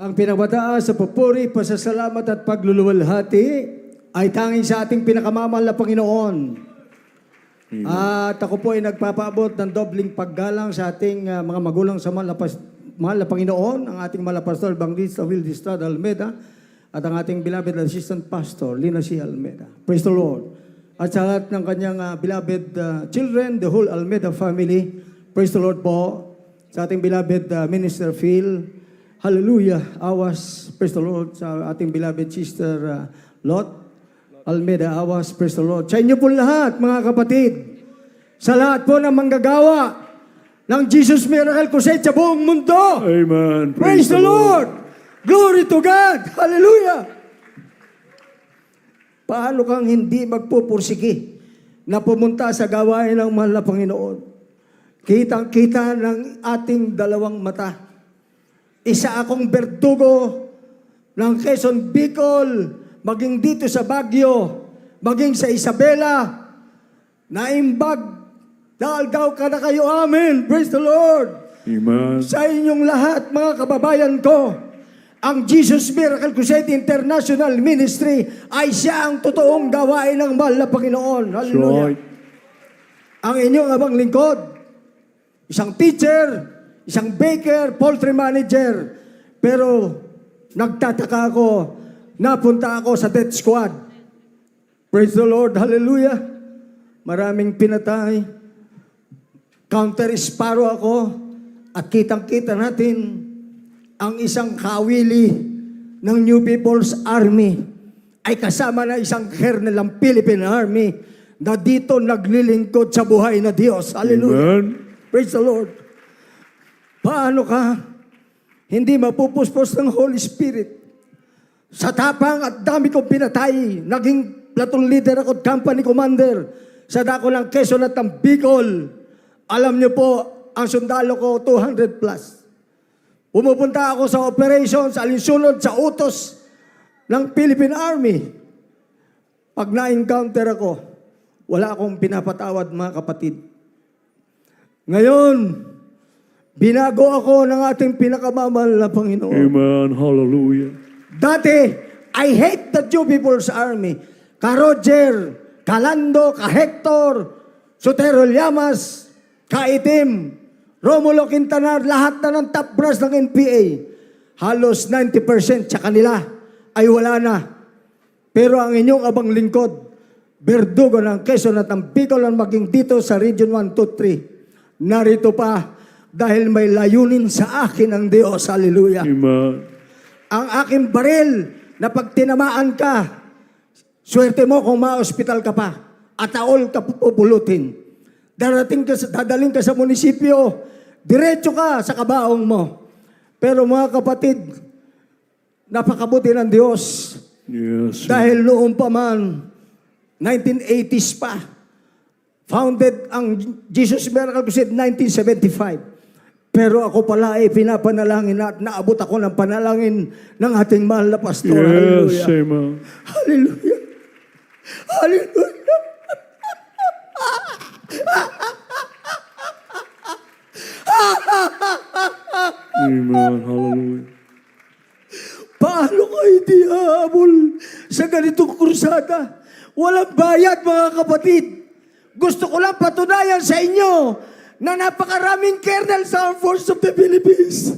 Ang pinagmataas sa papuri, pasasalamat at pagluluwalhati ay tanging sa ating pinakamamahal na Panginoon. At ako po ay nagpapaabot ng dobling paggalang sa ating mga magulang sa mahal na Panginoon, ang ating mahal na Pastor Evangelista Will Distrada Almeida at ang ating beloved Assistant Pastor Lina C. Almeida. Praise the Lord. At sa lahat ng kanyang beloved children, the whole Almeida family, praise the Lord po. Sa ating beloved Minister Phil, hallelujah, awas, praise the Lord. Sa ating beloved Sister Lot Almeida, awas, praise the Lord. Sa inyo po lahat, mga kapatid, sa lahat po ng manggagawa ng Jesus Miracle Crusade sa buong mundo. Amen. Praise the Lord. Glory to God. Hallelujah. Paano kang hindi magpupursigi na pumunta sa gawain ng mahal na Panginoon? Kitang-kita ng ating dalawang mata. Isa akong berdugo ng Quezon, Bicol, maging dito sa Baguio, maging sa Isabela, naimbag, daaldaw ka na kayo, amen. Praise the Lord. Amen. Sa inyong lahat, mga kababayan ko, ang Jesus Miracle Crusade International Ministry ay siya ang totoong gawain ng mahal na Panginoon. Hallelujah. Right. Ang inyong abang lingkod, isang teacher, isang baker, poultry manager, pero nagtataka ako, napunta ako sa death squad. Praise the Lord, hallelujah. Maraming pinatay. Counter Sparrow ako, at kitang-kita natin ang isang kawili ng New People's Army ay kasama na isang colonel ng Philippine Army na dito naglilingkod sa buhay na Diyos. Hallelujah. Amen. Praise the Lord. Paano ka hindi mapupuspos ng Holy Spirit? Sa tapang at dami kong pinatay, naging platoon leader ako at company commander sa dako ng Quezon at ng Bicol. Alam niyo po, ang sundalo ko 200 plus. Pumupunta ako sa operations, alinsunod sa utos ng Philippine Army. Pag na-encounter ako, wala akong pinapatawad, mga kapatid. Ngayon, binago ako ng ating pinakamamahal na Panginoon. Amen. Hallelujah. Dati, I hate the New People's Army. Ka Roger, ka Lando, ka Hector, Sotero Llamas, ka Itim, Romulo Quintanar, lahat na ng top brass ng NPA. Halos 90% sa kanila ay wala na. Pero ang inyong abang lingkod, berdugo ng Quezon at ng Bicol ang maging dito sa Region 1, 2, 3. Narito pa dahil may layunin sa akin ang Diyos. Hallelujah. Amen. Ang aking baril na pag tinamaan ka, swerte mo kung ma-hospital ka pa at taol ka pupulutin. Dadaling ka sa munisipyo, diretso ka sa kabaong mo. Pero mga kapatid, napakabuti ng Diyos. Yes. Dahil noon pa man, 1980s pa, founded ang Jesus Miracle Crusade 1975. Pero ako pala ay pinapanalangin at naabot ako ng panalangin ng ating mahal na pastor. Yes. Hallelujah. Amen. Hallelujah. Hallelujah. Amen. Hallelujah. Paano ka hindi hahabol sa ganitong krusada? Walang bayad, mga kapatid. Gusto ko lang patunayan sa inyo na napakaraming kernel sa Armed Forces of the Philippines.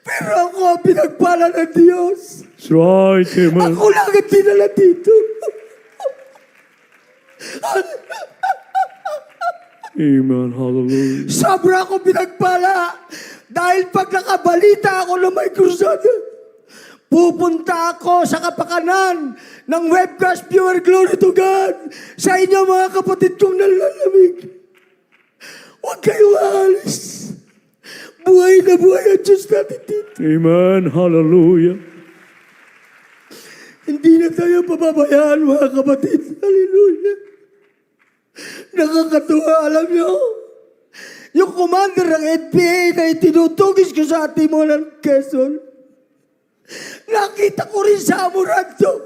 Pero ako ang pinagpala ng Diyos. That's right. Amen. Ako lang ang dinala dito. Amen. Hallelujah. Sobra ako pinagpala dahil pag nakabalita ako na may krusada, pupunta ako sa kapakanan ng webcast viewer, glory to God, sa inyo mga kapatid kong nalalamig. Huwag kayong aalis. Buhay na buhay ang Diyos natin dito. Amen. Hallelujah. Hindi na tayo pababayaan, mga kapatid. Hallelujah. Nakakatuwa, alam niyo. Yung commander ng NPA na itinutugis ko sa Timonan, Quezon, nakita ko rin sa Amoranto.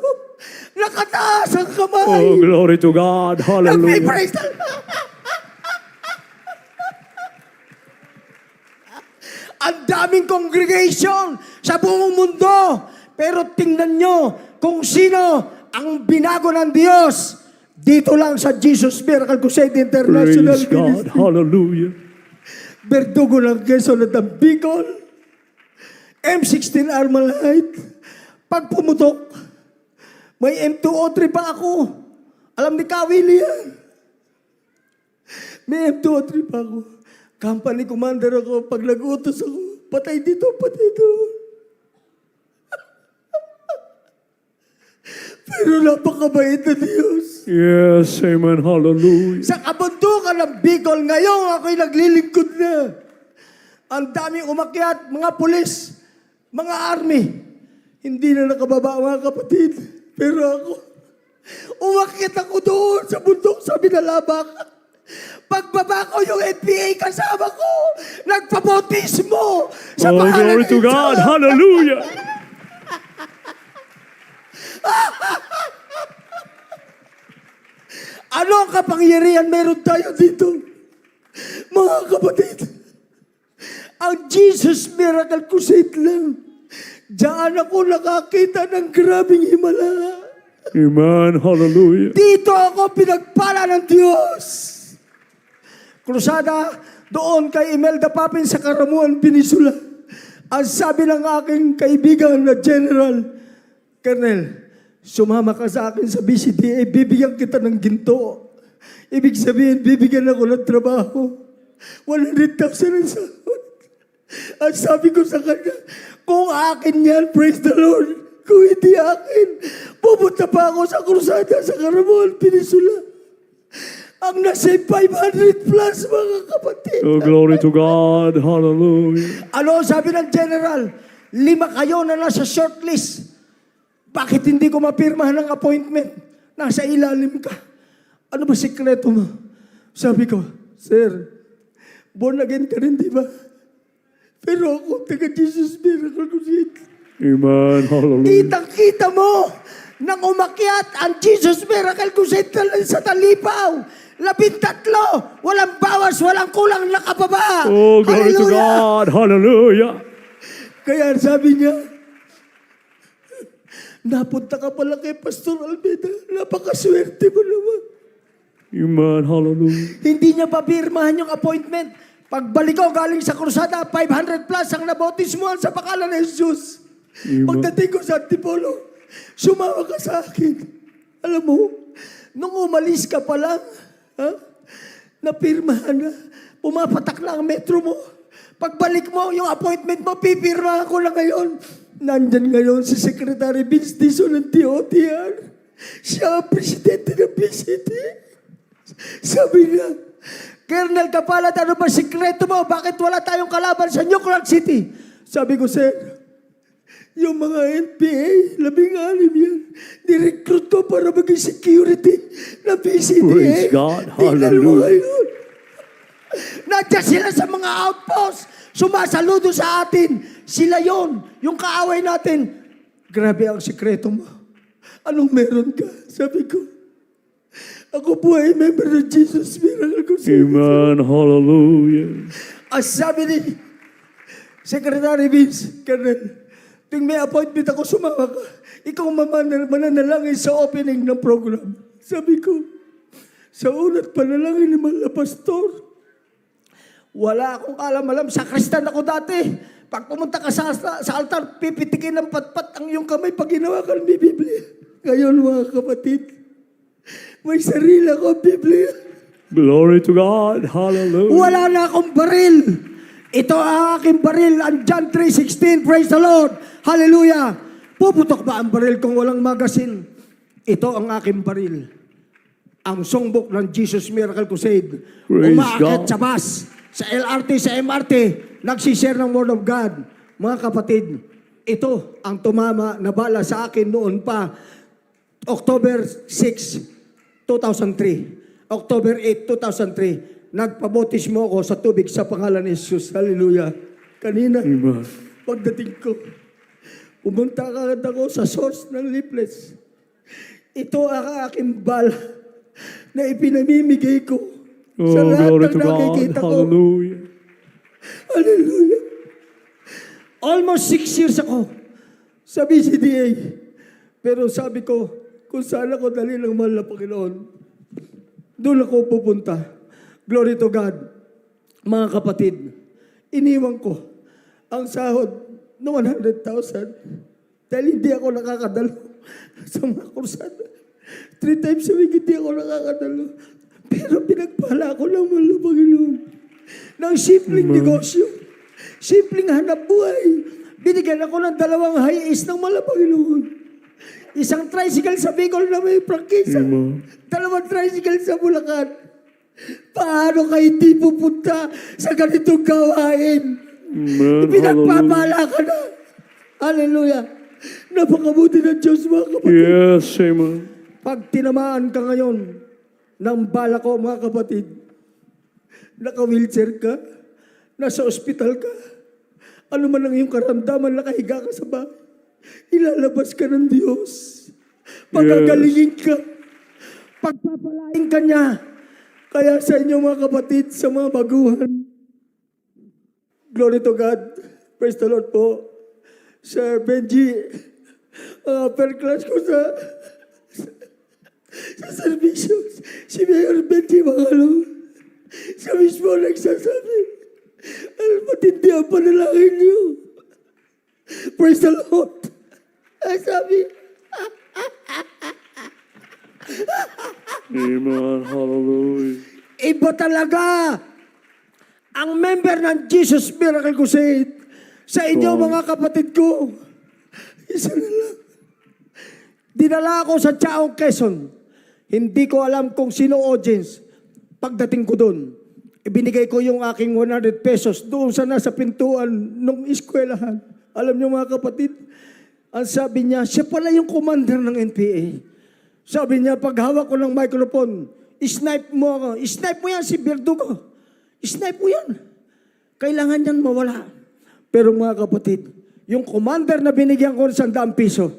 Nakataas ang kamay. Oh, glory to God. Hallelujah. Praise the Ang daming congregation sa buong mundo. Pero tingnan nyo kung sino ang binago ng Diyos. Dito lang sa Jesus Miracle Crusade International Praise God. Ministry. Hallelujah. Berdugo ng Quezon at ang Bicol. M16 Armalite. Pag pumutok, may M203 pa ako. Alam ni Kawili yan. May M203 pa ako. Company commander ako. Pag nag-utos ako, patay dito, patay doon. Pero napakabait na Diyos. Yes, amen. Hallelujah. Sa kabundukan ng Bicol, ngayon ako'y naglilingkod na. Ang daming umakyat, mga pulis, mga army. Hindi na nakababa mga kapatid. Pero ako, umakyat ako doon sa bundok sa Binalabak. Pagbaba ko yung NPA kasama ko, nagpabotismo sa Oh, pangalan glory ng to Diyos. God. Hallelujah. Ano ang kapangyarihan meron tayo dito? Mga kapatid, ang Jesus Miracle Crusade lang. Diyan ako nakakita ng grabing himala. Amen. Hallelujah. Dito ako pinagpala ng Diyos. Krusada, doon kay Imelda Papin sa Karamuan, Peninsula. Ang sabi ng aking kaibigan na General, Colonel, sumama ka sa akin sa BCDA, bibigyan kita ng ginto. Ibig sabihin, bibigyan ako ng trabaho. 100,000 ang sahod. At sabi ko sa kanya, kung akin yan, praise the Lord. Kung hindi akin, pupunta pa ako sa krusada sa Karamuan, Peninsula. Ang nasa 500 plus, mga kapatid. Oh, glory to God. Hallelujah. Ano sabi ng General? 5 kayo na nasa shortlist. Bakit hindi ko mapirmahan ng appointment? Nasa ilalim ka. Ano ba sikreto mo? Sabi ko, Sir, born again ka rin, di ba? Pero ako, taga Jesus Miracle Crusade. Amen. Hallelujah. Kitang-kita mo nang umakyat ang Jesus Miracle Crusade sa Talipaw. 13, walang bawas, walang kulang, nakababa. Oh, glory to Hallelujah. God. Hallelujah. Kaya sabi niya, napunta ka pala kay Pastor Almeida. Napakaswerte mo naman. Amen. Hallelujah. Hindi niya papirmahan yung appointment. Pagbalik ko galing sa krusada, 500 plus ang nabautismuhan sa pangalan ng Jesus. Amen. Pagdating ko sa Antipolo, sumawa ka sa akin. Alam mo, nung umalis ka pa lang, napirmahan na, pumapatak na ang metro mo. Pagbalik mo, yung appointment mo, pipirmahan ko na ngayon. Nandyan ngayon si Secretary Vince Dizon ng TOTR. Siya ang presidente ng PCT. Sabi niya, Colonel Kapalat, ano ba sikreto mo? Bakit wala tayong kalaban sa New Clark City? Sabi ko, Sir, yung mga NPA, 16 yan, nirecruit ko para maging security na PCTA. Praise God. Tingnan mo Hallelujah. ngayon. Nandiyan sila sa mga outpost. Sumasaludo sa atin. Sila yon, yung kaaway natin. Grabe ang sikreto mo. Anong meron ka? Sabi ko, ako po ay member ng Jesus Miracle Crusade. Amen. Hallelujah. Ang sabi ni Secretary Vince, Colonel, tuwing may appointment ako, sumama ka. Ikaw mananalangin sa opening ng program. Sabi ko, sa unat panalangin ni Mala Pastor, wala akong alam-alam. Sakristan ako dati. Pag pumunta ka sa altar, pipitikin ng patpat ang iyong kamay pag hinawakan may Biblia. Ngayon, mga kapatid, may sarili akong Biblia. Glory to God. Hallelujah. Wala na akong baril. Ito ang aking baril. Ang John 3:16. Praise the Lord. Hallelujah. Puputok ba ang baril kung walang magasin? Ito ang aking baril. Ang songbook ng Jesus Miracle Crusade. Praise Umaakit God. sa bus, sa LRT, sa MRT, nagsishare ng Word of God. Mga kapatid, ito ang tumama na bala sa akin noon pa, October 6, 2003. October 8, 2003. Nagpabotismo ako sa tubig sa pangalan ni Jesus. Hallelujah. Kanina, Amen. pagdating ko, pumunta agad ako sa source ng leaflets. Ito ang aking bala na ipinamimigay ko Oh, sa lahat glory ng to God. nakikita ko. Hallelujah. Hallelujah. Almost 6 years ako sa BCDA. Pero sabi ko, kung saan ako dali ng mahal na Panginoon, doon ako pupunta. Glory to God. Mga kapatid, iniwan ko ang sahod na 100,000 dahil hindi ako nakakadalo sa mga kursada. 3 times a week hindi ako nakakadalo. Pero pinagpala ko ng mahal na Panginoon ng simpleng negosyo, simpleng hanap buhay. Binigyan ako ng 2 high-ace ng mahal na Panginoon. Isang tricycle sa Bicol na may prangkisa. 2 tricycle sa Bulacan. Paano kayo hindi pupunta sa ganitong gawain? Amen. Pinagpapala ka na. Hallelujah. Napakabuti ng Diyos, mga kapatid. Yes, amen. Pag tinamaan ka ngayon ng bala ko, mga kapatid, naka-wheelchair ka, nasa ospital ka, ano man ang iyong karamdaman, nakahiga ka sa bahay, ilalabas ka ng Diyos. Pagagalingin ka. Pagpapalain ka niya. Kaya sa inyo, mga kapatid, sa mga baguhan, glory to God. Praise the Lord po. Sir Benji, upper class ko sa servisyo. Si Mayor Benji Mangalo, siya mismo nagsasabi, alam matindi ang panalangin niyo. Praise the Lord. Sabi, Amen. Hallelujah. iba talaga ang member ng Jesus Miracle Crusade sa inyo, mga kapatid ko. Isa na lang. Dinala ako sa Chaong, Quezon. Hindi ko alam kung sino audience. Pagdating ko doon, ibinigay ko yung aking 100 pesos doon sa nasa pintuan ng eskwelahan. Alam niyo, mga kapatid, ang sabi niya, siya pala yung commander ng NPA. Sabi niya, pag hawak ko ng microphone, snipe mo ako. Snipe mo yan si Verdugo. Snipe mo yan. Kailangan niyan mawala. Pero mga kapatid, yung commander na binigyan ko ng 100 piso,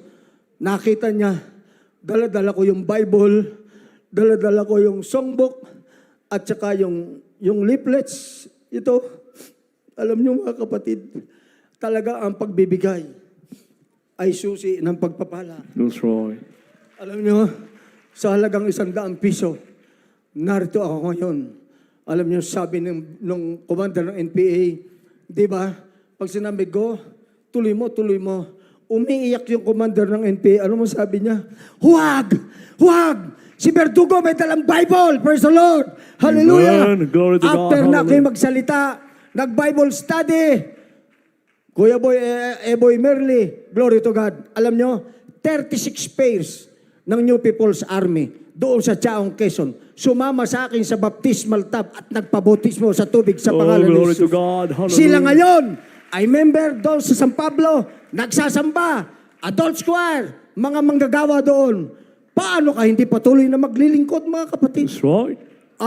nakita niya, dala-dala ko yung Bible, dala-dala ko yung songbook, at saka yung leaflets. Ito, alam niyo, mga kapatid, talaga ang pagbibigay ay susi ng pagpapala. That's right. Alam niyo, sa halagang 100 piso, narito ako ngayon. Alam niyo, sabi ng commander ng NPA, di ba, pag sinabi ko, tuloy mo, umiiyak yung commander ng NPA. Ano mo sabi niya? Huwag! Huwag! Si Verdugo may dalang Bible! Praise the Lord! Hallelujah! Amen. Glory to God. After na kayo Hallelujah. magsalita, nag-Bible study, Kuya Boy, Boy Merly, glory to God. Alam nyo, 36 pairs ng New People's Army doon sa Chaong, Quezon. Sumama sa akin sa baptismal tub at nagpabautismo sa tubig sa Oh, pangalan ni glory to Jesus. God. Hallelujah. Sila ngayon ay member doon sa San Pablo, nagsasamba, adult choir, mga manggagawa doon. Paano ka hindi patuloy na maglilingkod, mga kapatid? That's right.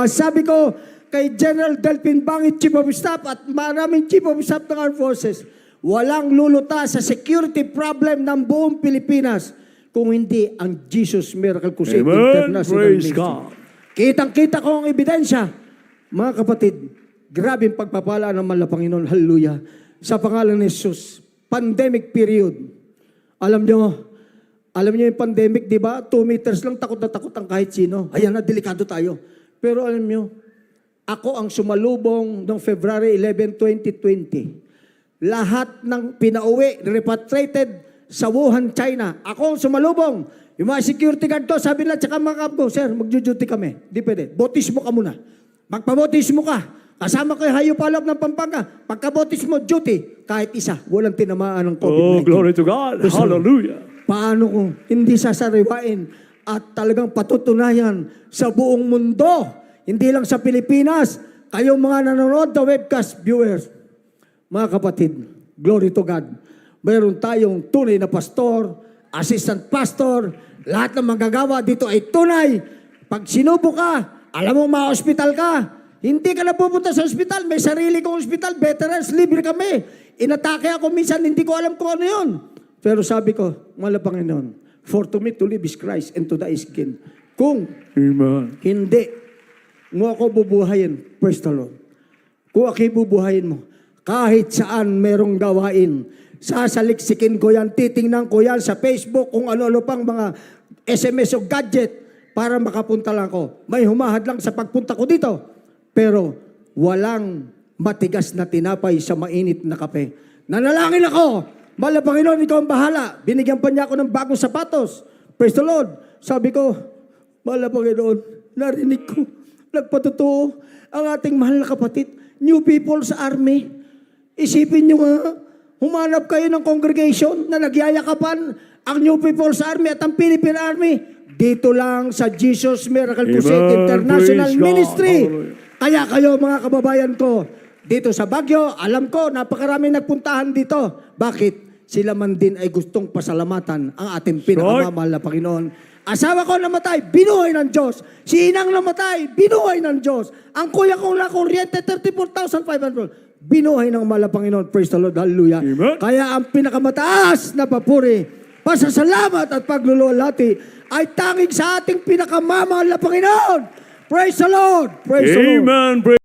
Sabi ko kay General Delphin Bangit, Chief of Staff, at maraming Chief of Staff ng Armed Forces, walang luluta sa security problem ng buong Pilipinas kung hindi ang Jesus Miracle Crusade Amen. International Praise Ministry. God. Kitang-kita ko ang ebidensya. Mga kapatid, grabe ang pagpapala ng mahal na Panginoon. Hallelujah. Sa pangalan ni Jesus, pandemic period. Alam niyo yung pandemic, di ba? 2 meters lang, takot na takot ang kahit sino. Ayan na, delikado tayo. Pero alam niyo, ako ang sumalubong noong February 11, 2020. Lahat ng pinauwi, repatriated sa Wuhan, China. Ako ang sumalubong. Yung mga security guard to, sabi nila, tsaka mga kap ko, sir, mag-duty kami. Di pwede. Botismo ka muna. Magpabotismo ka. Kasama ko yung Hayupalop ng Pampanga. Pagkabotismo, duty. Kahit isa, walang tinamaan ng Oh, COVID-19. glory to God. Gusto mo? Hallelujah. Paano kung hindi sasariwain at talagang patutunayan sa buong mundo, hindi lang sa Pilipinas, kayong mga nanonood na webcast viewers, mga kapatid, glory to God. Mayroon tayong tunay na pastor, assistant pastor, lahat ng manggagawa dito ay tunay. Pag sinubo ka, alam mo ma-hospital ka, hindi ka na pupunta sa ospital, may sarili kong ospital, veterans, libre kami. Inatake ako minsan, hindi ko alam kung ano yun. Pero sabi ko, mahal na Panginoon, for to me to live is Christ and to die is gain. Kung Amen. hindi mo ako bubuhayin, praise the Lord. Kung ako bubuhayin mo, kahit saan merong gawain, Sasaliksikin ko yan, titingnan ko yan sa Facebook kung ano-ano pang mga SMS o gadget para makapunta lang ako. May humahad lang sa pagpunta ko dito. Pero walang matigas na tinapay sa mainit na kape. Nanalangin ako. Mahal na Panginoon, ikaw ang bahala. Binigyan pa niya ako ng bagong sapatos. Praise the Lord. Sabi ko, mahal na Panginoon, narinig ko, nagpatotoo ang ating mahal na kapatid, New People's Army. Isipin nyo nga, humanap kayo ng congregation na nagyayakapan ang New People's Army at ang Philippine Army. Dito lang sa Jesus Miracle Crusade Amen. International Praise God. Ministry. Hallelujah. Kaya kayo mga kababayan ko, dito sa Baguio, alam ko, napakaraming nagpuntahan dito. Bakit? Sila man din ay gustong pasalamatan ang ating pinakamamahal na Panginoon. Asawa ko namatay, binuhay ng Diyos. Si Inang namatay, binuhay ng Diyos. Ang kuya kong nakuryente, 34,500. Binuhay ng mahal na Panginoon. Praise the Lord. Hallelujah. Amen. Kaya ang pinakamataas na papuri, pasasalamat at pagluluwalhati ay tanging sa ating pinakamamahal na Panginoon. Praise the Lord. Praise the Lord. Amen.